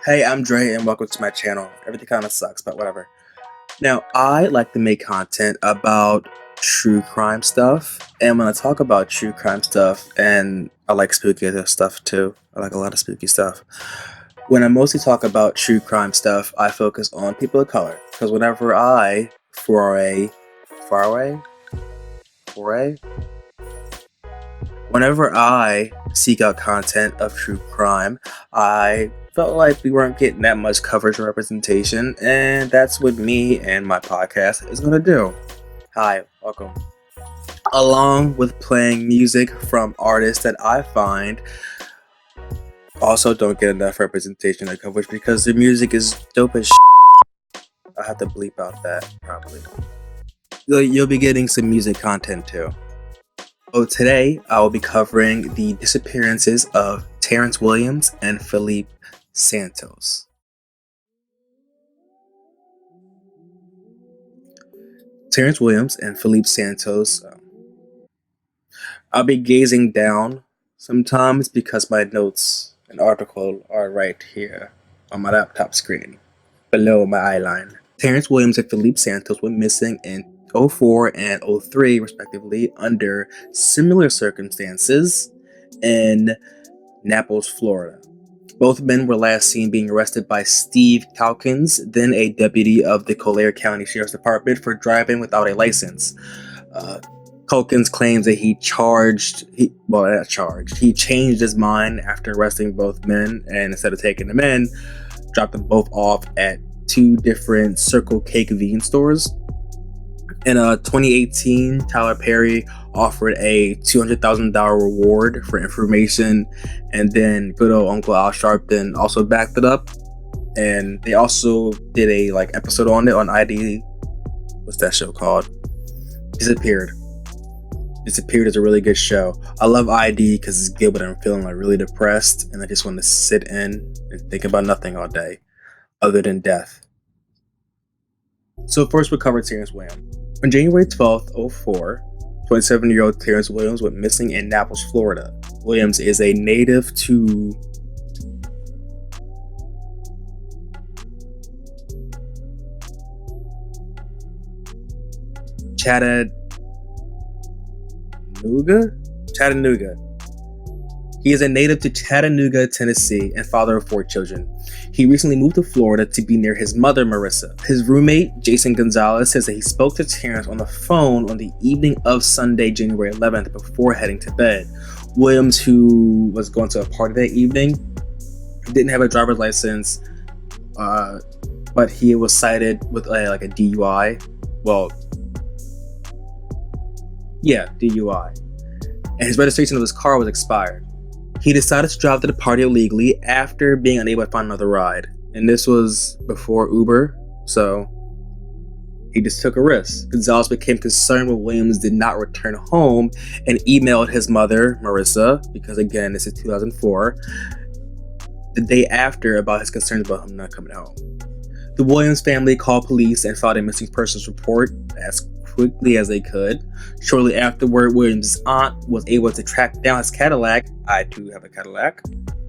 Hey, I'm Dre, and welcome to my channel. Everything kind of sucks, but whatever. Now, I like to make content about true crime stuff, and when I talk about true crime stuff, and I like spooky stuff too, I like a lot of spooky stuff. When I mostly talk about true crime stuff, I focus on people of color, because whenever I foray, whenever I seek out content of true crime, I felt like we weren't getting that much coverage or representation, and that's what me and my podcast is going to do. Hi, welcome. Along with playing music from artists that I find also don't get enough representation or coverage because their music is dope as I have to bleep out that probably. You'll be getting some music content too. So today I will be covering the disappearances of Terrance Williams and Felipe Santos. Terrance Williams and Felipe Santos. I'll be gazing down sometimes because my notes and article are right here on my laptop screen, below my eyeline. Terrance Williams and Felipe Santos went missing in 2004 and 2003 respectively under similar circumstances in Naples, Florida. Both men were last seen being arrested by Steve Calkins, then a deputy of the Collier County Sheriff's Department, for driving without a license. Calkins claims that he changed his mind after arresting both men, and instead of taking them in, dropped them both off at two different Circle K convenience stores. In 2018, Tyler Perry offered a $200,000 reward for information, and then good old Uncle Al Sharpton also backed it up. And they also did a episode on it on ID. What's that show called? Disappeared. Disappeared is a really good show. I love ID because it's good when I'm feeling really depressed and I just want to sit in and think about nothing all day other than death. So first, we'll cover Terrance Williams. On January 12th, 2004, 27-year-old Terrance Williams went missing in Naples, Florida. Williams is a native to Chattanooga. He is a native to Chattanooga, Tennessee, and father of 4 children. He recently moved to Florida to be near his mother, Marissa. His roommate, Jason Gonzalez, says that he spoke to Terrance on the phone on the evening of Sunday, January 11th, before heading to bed. Williams, who was going to a party that evening, didn't have a driver's license, but he was cited with a DUI. DUI. And his registration of his car was expired. He decided to drive to the party illegally after being unable to find another ride. And this was before Uber, so he just took a risk. Gonzalez became concerned when Williams did not return home and emailed his mother, Marissa, because again, this is 2004, the day after about his concerns about him not coming home. The Williams family called police and filed a missing persons report as quickly as they could. Shortly afterward, Williams' aunt was able to track down his Cadillac, I too have a Cadillac,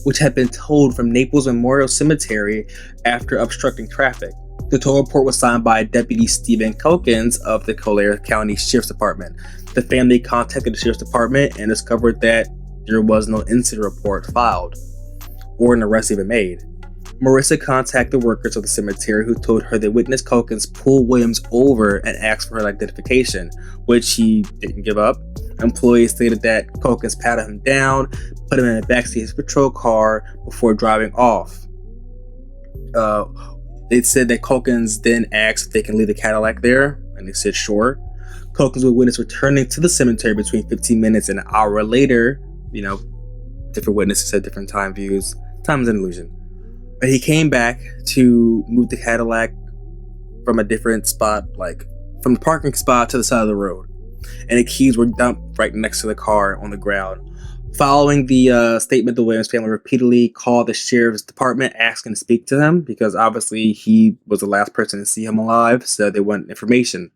which had been towed from Naples Memorial Cemetery after obstructing traffic. The tow report was signed by Deputy Stephen Calkins of the Collier County Sheriff's Department. The family contacted the Sheriff's Department and discovered that there was no incident report filed or an arrest even made. Marissa contacted workers of the cemetery who told her they witnessed Calkins pull Williams over and ask for her identification, which he didn't give up. Employees stated that Calkins patted him down, put him in the backseat of his patrol car before driving off. They said that Calkins then asked if they can leave the Cadillac there, and they said sure. Calkins was witnessed returning to the cemetery between 15 minutes and an hour later. Different witnesses had different time views. Time is an illusion. But he came back to move the Cadillac from a different spot, from the parking spot to the side of the road. And the keys were dumped right next to the car on the ground. Following the statement, the Williams family repeatedly called the sheriff's department asking to speak to him because obviously he was the last person to see him alive, so they want information.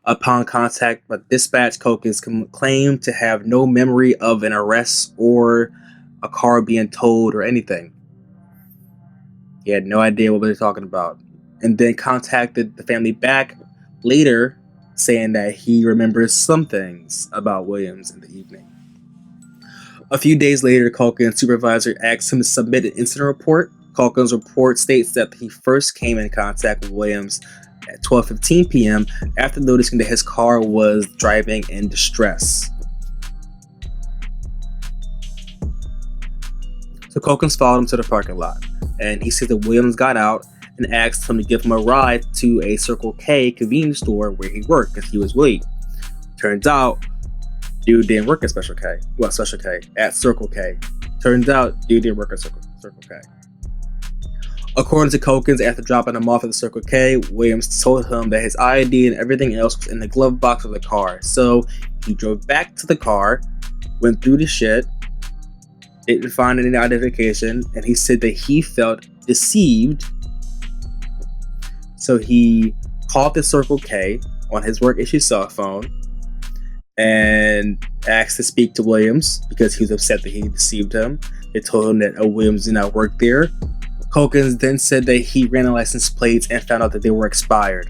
Upon contact by dispatch, Calkins claimed to have no memory of an arrest or a car being towed or anything. He had no idea what they were talking about, and then contacted the family back later, saying that he remembers some things about Williams in the evening. A few days later, Culkin's supervisor asked him to submit an incident report. Culkin's report states that he first came in contact with Williams at 12:15 p.m. after noticing that his car was driving in distress. So Culkins followed him to the parking lot, and he said that Williams got out and asked him to give him a ride to a Circle K convenience store where he worked because he was late. Turns out, dude didn't work at Special K. Well, Special K, at Circle K. Turns out, dude didn't work at Circle K. According to Culkins, after dropping him off at the Circle K, Williams told him that his ID and everything else was in the glove box of the car. So he drove back to the car, went through the shit, didn't find any identification, and he said that he felt deceived. So he called the Circle K on his work-issued cell phone and asked to speak to Williams because he was upset that he deceived him. They told him that Williams did not work there. Culkins then said that he ran the license plates and found out that they were expired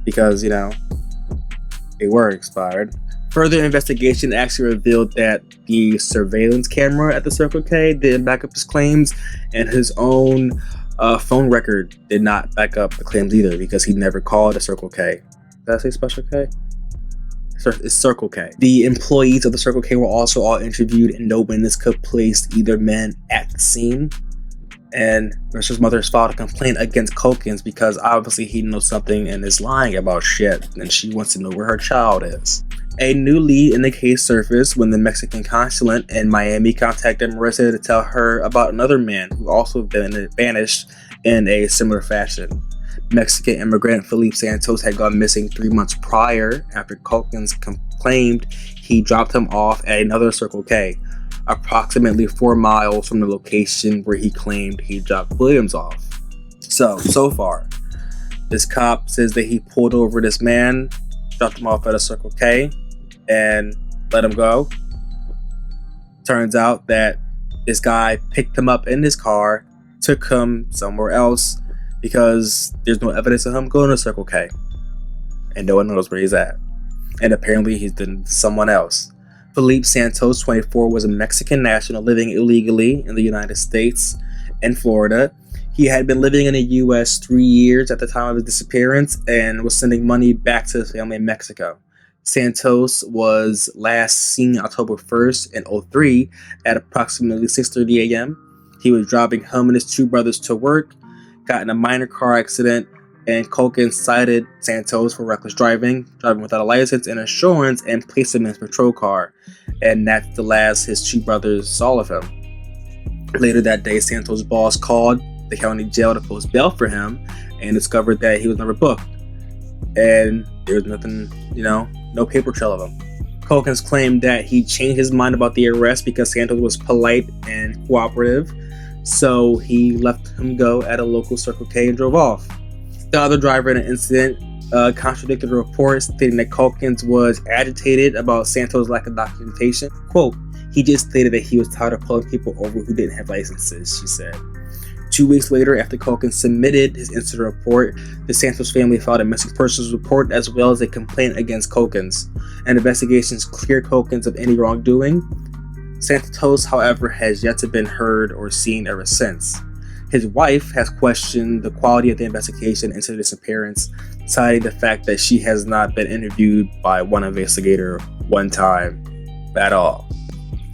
because, they were expired. Further investigation actually revealed that the surveillance camera at the Circle K didn't back up his claims, and his own phone record did not back up the claims either because he never called a Circle K. Did I say Special K? It's Circle K. The employees of the Circle K were also all interviewed, and no witness could place either man at the scene. And Mr.'s mother has filed a complaint against Culkins because obviously he knows something and is lying about shit, and she wants to know where her child is. A new lead in the case surfaced when the Mexican consulate in Miami contacted Marissa to tell her about another man who also been vanished in a similar fashion. Mexican immigrant Felipe Santos had gone missing 3 months prior after Culkins claimed he dropped him off at another Circle K, approximately 4 miles from the location where he claimed he dropped Williams off. So far, this cop says that he pulled over this man, dropped him off at a Circle K, and let him go. Turns out that this guy picked him up in his car, took him somewhere else because there's no evidence of him going to Circle K, and no one knows where he's at. And apparently he's been someone else. Felipe Santos, 24, was a Mexican national living illegally in the United States and Florida. He had been living in the U.S. 3 years at the time of his disappearance and was sending money back to his family in Mexico. Santos was last seen October 1st in 2003 at approximately 6:30 a.m. He was driving him and his 2 brothers to work, got in a minor car accident, and Culkins cited Santos for reckless driving without a license and insurance, and placed him in his patrol car. And that's the last his 2 brothers saw of him. Later that day, Santos' boss called the county jail to post bail for him and discovered that he was never booked. And there was nothing, no paper trail of him. Culkins claimed that he changed his mind about the arrest because Santos was polite and cooperative, so he let him go at a local Circle K and drove off. The other driver in the incident contradicted the report, stating that Culkins was agitated about Santos' lack of documentation. Quote, he just stated that he was tired of pulling people over who didn't have licenses, she said. 2 weeks later, after Culkins submitted his incident report, the Santos family filed a missing persons report as well as a complaint against Culkins, and investigations cleared Culkins of any wrongdoing. Santos, however, has yet to been heard or seen ever since. His wife has questioned the quality of the investigation into the disappearance, citing the fact that she has not been interviewed by one investigator one time at all.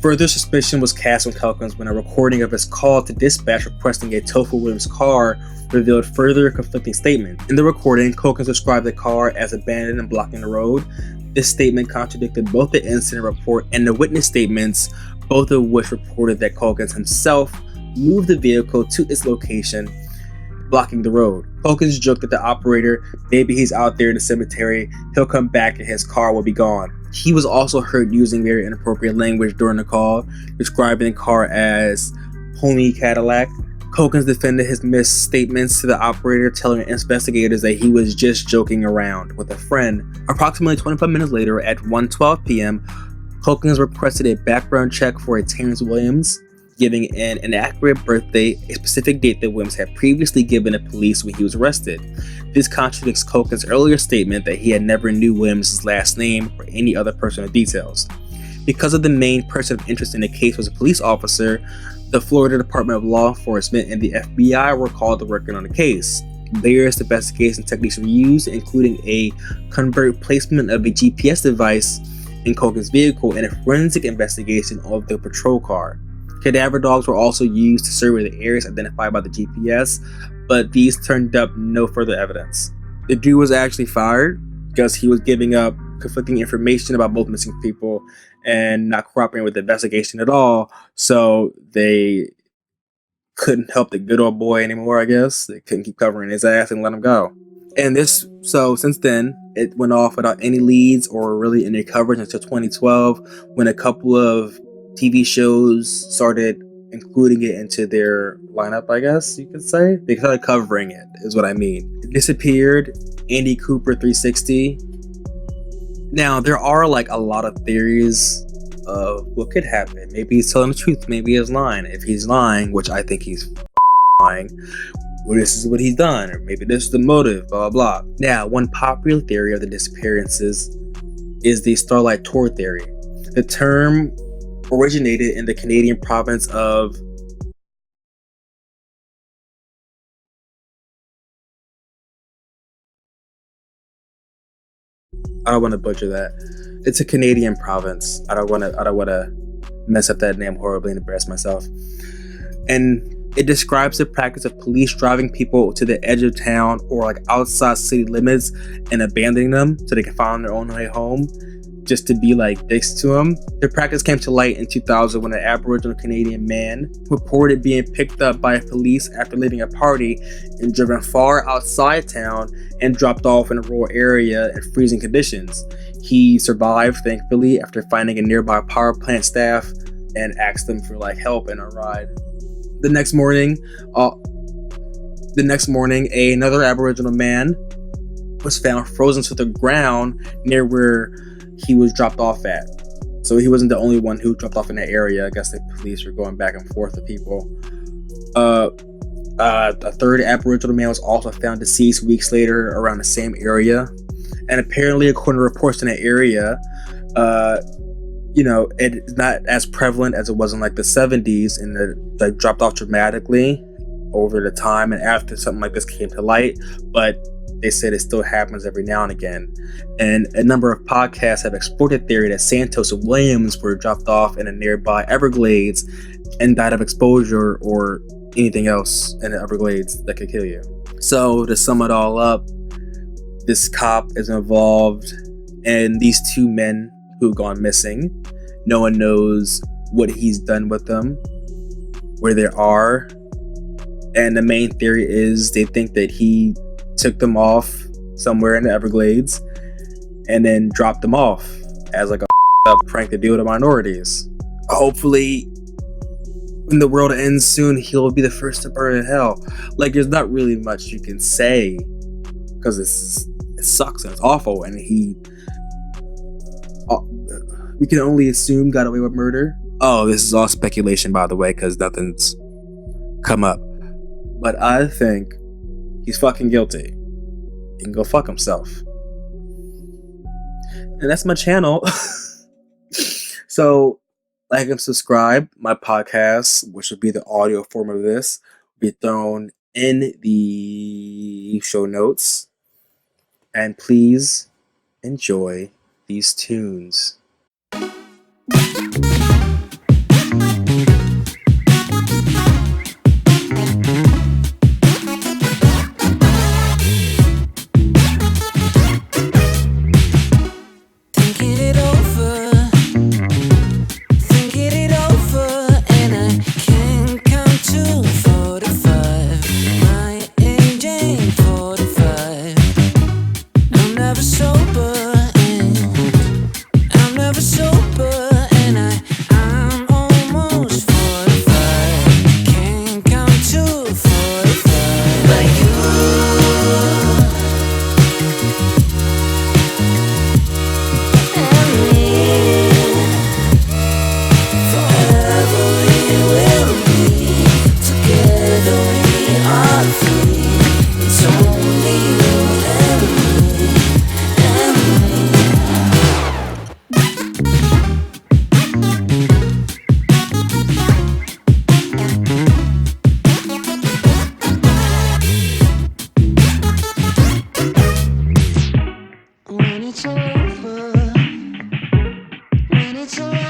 Further suspicion was cast on Culkins when a recording of his call to dispatch requesting a tow for Williams' car revealed further conflicting statements. In the recording, Culkins described the car as abandoned and blocking the road. This statement contradicted both the incident report and the witness statements, both of which reported that Culkins himself moved the vehicle to its location, blocking the road. Culkins joked that the operator, maybe he's out there in the cemetery, he'll come back and his car will be gone. He was also heard using very inappropriate language during the call, describing the car as Pony Cadillac. Culkins defended his misstatements to the operator, telling investigators that he was just joking around with a friend. Approximately 25 minutes later, at 1:12 p.m., Culkins requested a background check for a Terrance Williams. giving an inaccurate birthday, a specific date that Williams had previously given to police when he was arrested. This contradicts Culkin's earlier statement that he had never knew Williams' last name or any other personal details. Because of the main person of interest in the case was a police officer, the Florida Department of Law Enforcement and the FBI were called to work on the case. Various investigation techniques were used, including a convert placement of a GPS device in Culkin's vehicle and a forensic investigation of the patrol car. Cadaver dogs were also used to survey the areas identified by the GPS, but these turned up no further evidence. The dude was actually fired because he was giving up conflicting information about both missing people and not cooperating with the investigation at all, so they couldn't help the good old boy anymore, I guess. They couldn't keep covering his ass and let him go. And since then, it went off without any leads or really any coverage until 2012, when a couple of TV shows started including it into their lineup, I guess you could say. They started covering it, is what I mean. It disappeared, Andy Cooper 360. Now, there are like a lot of theories of what could happen. Maybe he's telling the truth, maybe he's lying. If he's lying, which I think he's lying, well, this is what he's done, or maybe this is the motive, blah, blah, blah. Now, one popular theory of the disappearances is the Starlight Tour theory. The term originated in the Canadian province of I don't want to butcher that. It's a Canadian province. I don't want to mess up that name horribly and embarrass myself. And it describes the practice of police driving people to the edge of town or like outside city limits and abandoning them so they can find their own way home, just to be like dicks to them. The practice came to light in 2000 when an Aboriginal Canadian man reported being picked up by police after leaving a party and driven far outside town and dropped off in a rural area in freezing conditions. He survived, thankfully, after finding a nearby power plant staff and asked them for like help and a ride. The next morning, another Aboriginal man was found frozen to the ground near where he was dropped off at. So he wasn't the only one who dropped off in that area. I guess the police were going back and forth with people. A third Aboriginal man was also found deceased weeks later around the same area. And apparently, according to reports in that area, it's not as prevalent as it was in like the 70s, and it dropped off dramatically over the time and after something like this came to light. But they said it still happens every now and again. And a number of podcasts have explored the theory that Santos and Williams were dropped off in a nearby Everglades and died of exposure or anything else in the Everglades that could kill you. So to sum it all up, this cop is involved in these two men who've gone missing. No one knows what he's done with them, where they are. And the main theory is they think that he took them off somewhere in the Everglades and then dropped them off as like a up prank to deal with the minorities. Hopefully, when the world ends soon, he'll be the first to burn in hell. Like, there's not really much you can say because it sucks and it's awful, and we can only assume got away with murder. Oh, this is all speculation, by the way, because nothing's come up. But I think he's fucking guilty. He can go fuck himself. And that's my channel. So, like and subscribe. My podcast, which would be the audio form of this, will be thrown in the show notes. And please enjoy these tunes. it's over, when it's all